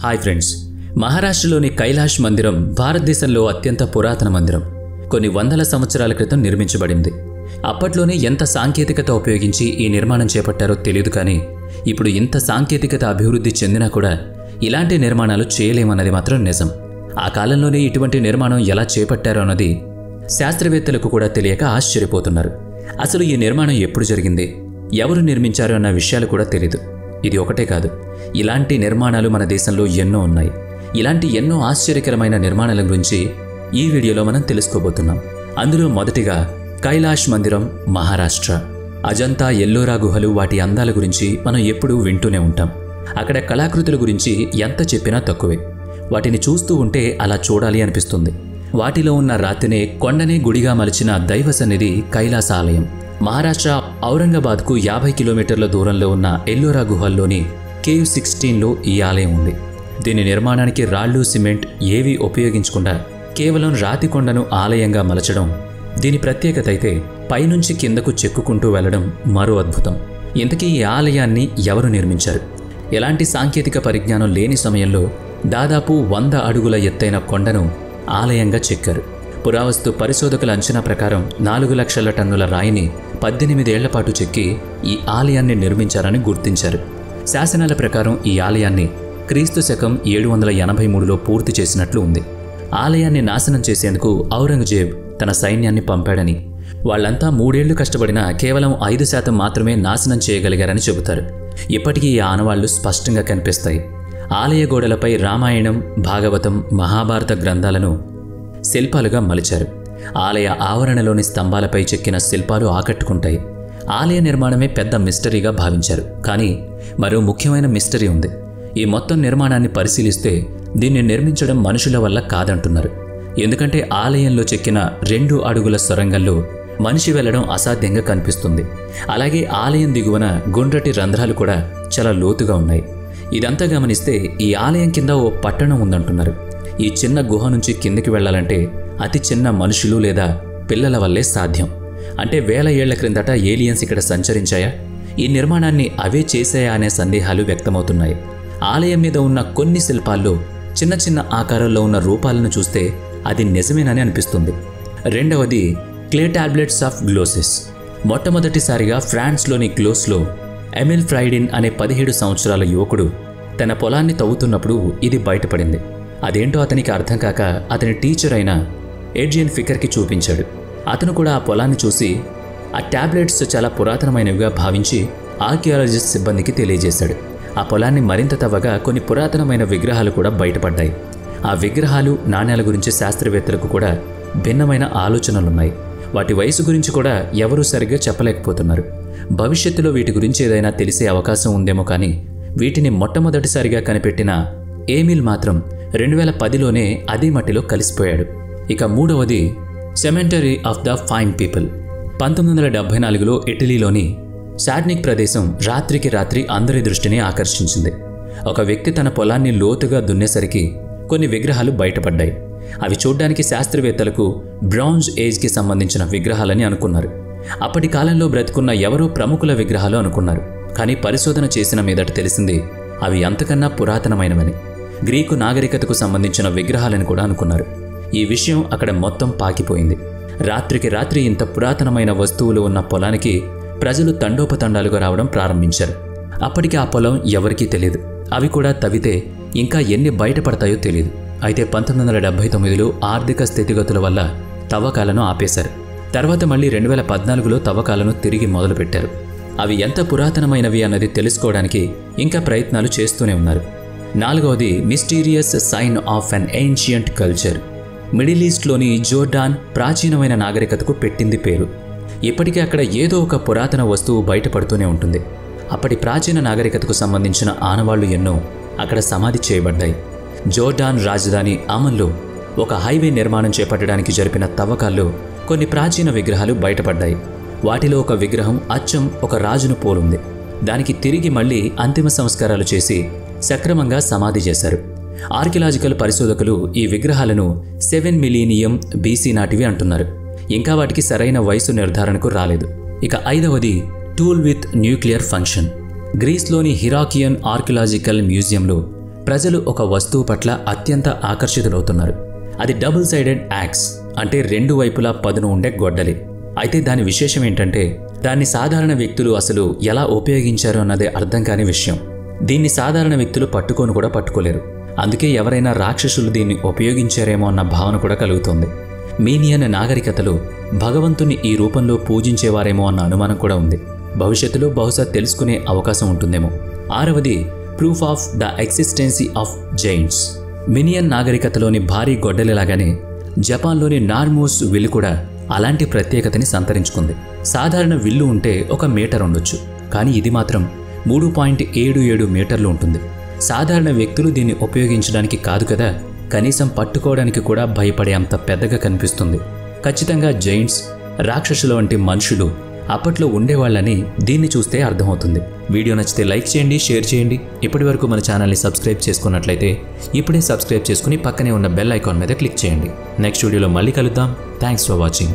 Hi friends, మహారాష్ట్రలోని కైలాష్ మందిరం భారతదేశంలో అత్యంత పురాతన మందిరం. కొన్ని వందల సంవత్సరాల క్రితం నిర్మించబడింది. అప్పట్లోనే ఎంత సాంకేతికత ఉపయోగించి ఈ నిర్మాణం చేపట్టారో తెలియదు, కానీ ఇప్పుడు ఇంత సాంకేతికత అభివృద్ధి చెందినా కూడా ఇలాంటి నిర్మాణాలు చేయలేమన్నది మాత్రం నిజం. ఆ కాలంలోనే ఇటువంటి నిర్మాణం ఎలా చేపట్టారో అన్నది శాస్త్రవేత్తలకు కూడా తెలియక ఆశ్చర్యపోతున్నారు. అసలు ఈ నిర్మాణం ఎప్పుడు జరిగింది, ఎవరు నిర్మించారు అన్న విషయాలు కూడా తెలీదు. ఇది ఒకటే కాదు, ఇలాంటి నిర్మాణాలు మన దేశంలో ఎన్నో ఉన్నాయి. ఇలాంటి ఎన్నో ఆశ్చర్యకరమైన నిర్మాణాల గురించి ఈ వీడియోలో మనం తెలుసుకోబోతున్నాం. అందులో మొదటిగా కైలాష్ మందిరం, మహారాష్ట్ర. అజంతా, ఎల్లోరా గుహలు, వాటి అందాల గురించి మనం ఎప్పుడూ వింటూనే ఉంటాం. అక్కడ కళాకృతుల గురించి ఎంత చెప్పినా తక్కువే. వాటిని చూస్తూ ఉంటే అలా చూడాలి అనిపిస్తుంది. వాటిలో ఉన్న రాతినే, కొండనే గుడిగా మలిచిన దైవ సన్నిధి కైలాస ఆలయం. మహారాష్ట్ర ఔరంగాబాద్కు 50 కిలోమీటర్ల దూరంలో ఉన్న ఎల్లోరా గుహల్లోని కేవ్ 16లో ఈ ఆలయం ఉంది. దీని నిర్మాణానికి రాళ్లు, సిమెంట్ ఏవీ ఉపయోగించకుండా కేవలం రాతి కొండను ఆలయంగా మలచడం దీని ప్రత్యేకత అయితే, పైనుంచి కిందకు చెక్కుకుంటూ వెళ్లడం మరో అద్భుతం. ఇంతకీ ఈ ఆలయాన్ని ఎవరు నిర్మించారు? ఎలాంటి సాంకేతిక పరిజ్ఞానం లేని సమయంలో దాదాపు 100 అడుగుల ఎత్తైన కొండను ఆలయంగా చెక్కారు. పురావస్తు పరిశోధకుల అంచనా ప్రకారం 4 లక్షల టన్నుల రాయిని 18 ఏళ్ల పాటు చెక్కి ఈ ఆలయాన్ని నిర్మించారని గుర్తించారు. శాసనాల ప్రకారం ఈ ఆలయాన్ని క్రీస్తు శకం 783లో పూర్తి చేసినట్లు ఉంది. ఆలయాన్ని నాశనం చేసేందుకు ఔరంగజేబ్ తన సైన్యాన్ని పంపాడని, వాళ్లంతా 3 ఏళ్లు కష్టపడినా కేవలం 5% మాత్రమే నాశనం చేయగలిగారని చెబుతారు. ఇప్పటికీ ఈ ఆనవాళ్లు స్పష్టంగా కనిపిస్తాయి. ఆలయ గోడలపై రామాయణం, భాగవతం, మహాభారత గ్రంథాలను శిల్పాలుగా మలిచారు. ఆలయ ఆవరణలోని స్తంభాలపై చెక్కిన శిల్పాలు ఆకట్టుకుంటాయి. ఆలయ నిర్మాణమే పెద్ద మిస్టరీగా భావించారు, కానీ మరో ముఖ్యమైన మిస్టరీ ఉంది. ఈ మొత్తం నిర్మాణాన్ని పరిశీలిస్తే దీన్ని నిర్మించడం మనుషుల వల్ల కాదంటున్నారు. ఎందుకంటే ఆలయంలో చెక్కిన 2 అడుగుల సొరంగంలో మనిషి వెళ్లడం అసాధ్యంగా కనిపిస్తుంది. అలాగే ఆలయం దిగువన గుండ్రటి రంధ్రాలు కూడా చాలా లోతుగా ఉన్నాయి. ఇదంతా గమనిస్తే ఈ ఆలయం కింద ఓ పట్టణం ఉందంటున్నారు. ఈ చిన్న గుహ నుంచి కిందికి వెళ్లాలంటే అతి చిన్న మనుషులు లేదా పిల్లల వల్లే సాధ్యం. అంటే 1000 ఏళ్ల క్రిందట ఏలియన్స్ ఇక్కడ సంచరించాయా? ఈ నిర్మాణాన్ని అవే చేశాయా అనే సందేహాలు వ్యక్తమవుతున్నాయి. ఆలయం మీద ఉన్న కొన్ని శిల్పాల్లో చిన్న చిన్న ఆకారంలో ఉన్న రూపాలను చూస్తే అది నిజమేనని అనిపిస్తుంది. రెండవది క్లే టాబ్లెట్స్ ఆఫ్ గ్లోసిస్. మొట్టమొదటిసారిగా ఫ్రాన్స్లోని గ్లోస్లో ఎమిల్ ఫ్రైడిన్ అనే 17 సంవత్సరాల యువకుడు తన పొలాన్ని తవ్వుతున్నప్పుడు ఇది బయటపడింది. అదేంటో అతనికి అర్థం కాక అతని టీచర్ అయిన ఎడ్జియన్ ఫికర్కి చూపించాడు. అతను కూడా ఆ పొలాన్ని చూసి ఆ టాబ్లెట్స్ చాలా పురాతనమైనవిగా భావించి ఆర్కియాలజిస్ట్ సిబ్బందికి తెలియజేశాడు. ఆ పొలాన్ని మరింత తవ్వగా కొన్ని పురాతనమైన విగ్రహాలు కూడా బయటపడ్డాయి. ఆ విగ్రహాలు, నాణ్యాల గురించి శాస్త్రవేత్తలకు కూడా భిన్నమైన ఆలోచనలున్నాయి. వాటి వయసు గురించి కూడా ఎవరూ సరిగ్గా చెప్పలేకపోతున్నారు. భవిష్యత్తులో వీటి గురించి ఏదైనా తెలిసే అవకాశం ఉందేమో, కానీ వీటిని మొట్టమొదటిసారిగా కనిపెట్టిన ఏమిల్ మాత్రం 2010లోనే అదే మట్టిలో కలిసిపోయాడు. ఇక మూడవది సెమెంటరీ ఆఫ్ ద ఫైన్ పీపుల్. 1974లో ఇటలీలోని సార్నిక్ ప్రదేశం రాత్రికి రాత్రి అందరి దృష్టిని ఆకర్షించింది. ఒక వ్యక్తి తన పొలాన్ని లోతుగా దున్నేసరికి కొన్ని విగ్రహాలు బయటపడ్డాయి. అవి చూడ్డానికి శాస్త్రవేత్తలకు బ్రాంజ్ ఏజ్కి సంబంధించిన విగ్రహాలని అనుకున్నారు. అప్పటి కాలంలో బ్రతుకున్న ఎవరో ప్రముఖుల విగ్రహాలు అనుకున్నారు. కానీ పరిశోధన చేసిన మీదట తెలిసింది అవి అంతకన్నా పురాతనమైనవని. గ్రీకు నాగరికతకు సంబంధించిన విగ్రహాలని కూడా అనుకున్నారు. ఈ విషయం అక్కడ మొత్తం పాకిపోయింది. రాత్రికి రాత్రి ఇంత పురాతనమైన వస్తువులు ఉన్న పొలానికి ప్రజలు తండోపతండాలుగా రావడం ప్రారంభించారు. అప్పటికి ఆ పొలం ఎవరికీ తెలియదు. అవి కూడా తవ్వితే ఇంకా ఎన్ని బయటపడతాయో తెలియదు. అయితే 1979లో ఆర్థిక స్థితిగతుల వల్ల తవ్వకాలను ఆపేశారు. తర్వాత మళ్ళీ 2014లో తవ్వకాలను తిరిగి మొదలుపెట్టారు. అవి ఎంత పురాతనమైనవి అన్నది తెలుసుకోవడానికి ఇంకా ప్రయత్నాలు చేస్తూనే ఉన్నారు. నాలుగవది mysterious sign of an ancient culture. Middle ఈస్ట్లోని జోర్డాన్ ప్రాచీనమైన నాగరికతకు పెట్టింది పేరు. ఇప్పటికీ అక్కడ ఏదో ఒక పురాతన వస్తువు బయటపడుతూనే ఉంటుంది. అప్పటి ప్రాచీన నాగరికతకు సంబంధించిన ఆనవాళ్లు ఎన్నో అక్కడ సమాధి చేయబడ్డాయి. జోర్డాన్ రాజధాని అమన్లో ఒక హైవే నిర్మాణం చేపట్టడానికి జరిపిన తవ్వకాల్లో కొన్ని ప్రాచీన విగ్రహాలు బయటపడ్డాయి. వాటిలో ఒక విగ్రహం అచ్చం ఒక రాజును పోలుంది. దానికి తిరిగి మళ్లీ అంతిమ సంస్కారాలు చేసి సక్రమంగా సమాధి చేశారు. ఆర్కియలాజికల్ పరిశోధకులు ఈ విగ్రహాలను 7 మిలీనియం BC నాటివి అంటున్నారు. ఇంకా వాటికి సరైన వయసు నిర్ధారణకు రాలేదు. ఇక ఐదవది టూల్ విత్ న్యూక్లియర్ ఫంక్షన్. గ్రీస్లోని హిరాకియన్ ఆర్కియలాజికల్ మ్యూజియంలో ప్రజలు ఒక వస్తువు పట్ల అత్యంత ఆకర్షితులవుతున్నారు. అది డబుల్ సైడెడ్ యాక్స్, అంటే 2 వైపులా పదును ఉండే గొడ్డలి. అయితే దాని విశేషం ఏంటంటే దాన్ని సాధారణ వ్యక్తులు అసలు ఎలా ఉపయోగించారు అన్నదే అర్థం కాని విషయం. దీన్ని సాధారణ వ్యక్తులు పట్టుకొని కూడా పట్టుకోలేరు. అందుకే ఎవరైనా రాక్షసులు దీన్ని ఉపయోగించారేమో అన్న భావన కూడా కలుగుతోంది. మీనియన్ నాగరికతలు భగవంతుని ఈ రూపంలో పూజించేవారేమో అన్న అనుమానం కూడా ఉంది. భవిష్యత్తులో బహుశా తెలుసుకునే అవకాశం ఉంటుందేమో. 6వది proof of the existence of giants. Minoan నాగరికతలోని భారీ గొడ్డలిలాగానే జపాన్లోని నార్మోస్ విల్లు కూడా అలాంటి ప్రత్యేకతని సంతరించుకుంది. సాధారణ విల్లు ఉంటే 1 మీటర్ ఉండొచ్చు, కానీ ఇది మాత్రం 3.77 మీటర్లు ఉంటుంది. సాధారణ వ్యక్తులు దీన్ని ఉపయోగించడానికి కాదు కదా, కనీసం పట్టుకోవడానికి కూడా భయపడే అంత పెద్దగా కనిపిస్తుంది. ఖచ్చితంగా జైంట్స్, రాక్షసుల వంటి మనుషులు అప్పట్లో ఉండేవాళ్ళని దీన్ని చూస్తే అర్థమవుతుంది. వీడియో నచ్చితే లైక్ చేయండి, షేర్ చేయండి. ఇప్పటి వరకు మన ఛానల్ని సబ్స్క్రైబ్ చేసుకున్నట్లయితే ఇప్పుడే సబ్స్క్రైబ్ చేసుకుని పక్కనే ఉన్న బెల్ ఐకాన్ మీద క్లిక్ చేయండి. నెక్స్ట్ వీడియోలో మళ్ళీ కలుద్దాం. Thanks for watching.